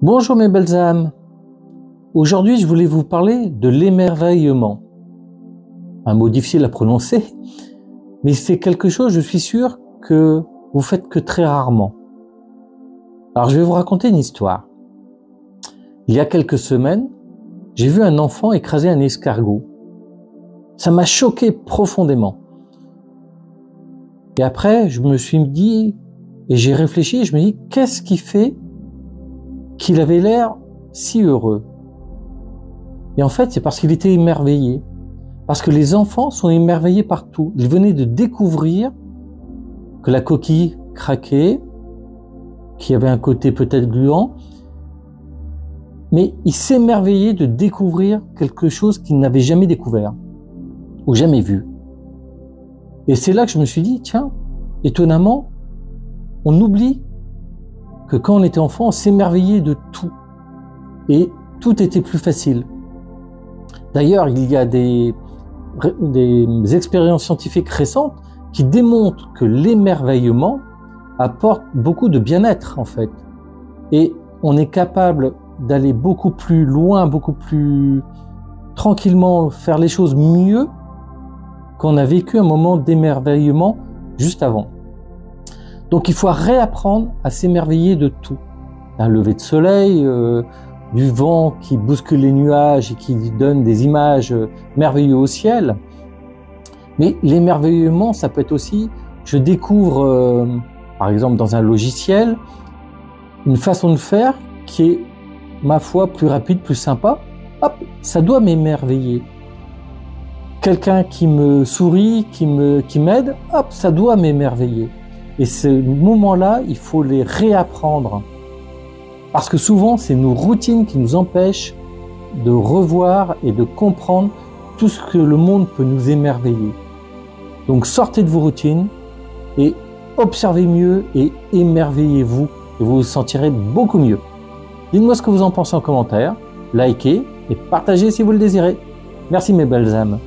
Bonjour mes belles âmes. Aujourd'hui, je voulais vous parler de l'émerveillement. Un mot difficile à prononcer, mais c'est quelque chose, je suis sûr, que vous faites que très rarement. Alors, je vais vous raconter une histoire. Il y a quelques semaines, j'ai vu un enfant écraser un escargot. Ça m'a choqué profondément. Et après, je me suis dit, et j'ai réfléchi, je me dis, qu'est-ce qui fait qu'il avait l'air si heureux? Et en fait, c'est parce qu'il était émerveillé. Parce que les enfants sont émerveillés partout. Ils venaient de découvrir que la coquille craquait, qu'il y avait un côté peut-être gluant, mais ils s'émerveillaient de découvrir quelque chose qu'ils n'avaient jamais découvert ou jamais vu. Et c'est là que je me suis dit, tiens, étonnamment, on oublie que quand on était enfant, on s'émerveillait de tout. Et tout était plus facile. D'ailleurs, il y a des expériences scientifiques récentes qui démontrent que l'émerveillement apporte beaucoup de bien-être, en fait. Et on est capable d'aller beaucoup plus loin, beaucoup plus tranquillement, faire les choses mieux quand on a vécu un moment d'émerveillement juste avant. Donc il faut réapprendre à s'émerveiller de tout. Un lever de soleil, du vent qui bouscule les nuages et qui donne des images merveilleuses au ciel. Mais l'émerveillement, ça peut être aussi, je découvre, par exemple dans un logiciel, une façon de faire qui est, ma foi, plus rapide, plus sympa. Hop, ça doit m'émerveiller. Quelqu'un qui me sourit, qui m'aide, hop, ça doit m'émerveiller. Et ces moments-là, il faut les réapprendre. Parce que souvent, c'est nos routines qui nous empêchent de revoir et de comprendre tout ce que le monde peut nous émerveiller. Donc sortez de vos routines et observez mieux et émerveillez-vous. Et vous vous sentirez beaucoup mieux. Dites-moi ce que vous en pensez en commentaire, likez et partagez si vous le désirez. Merci mes belles âmes.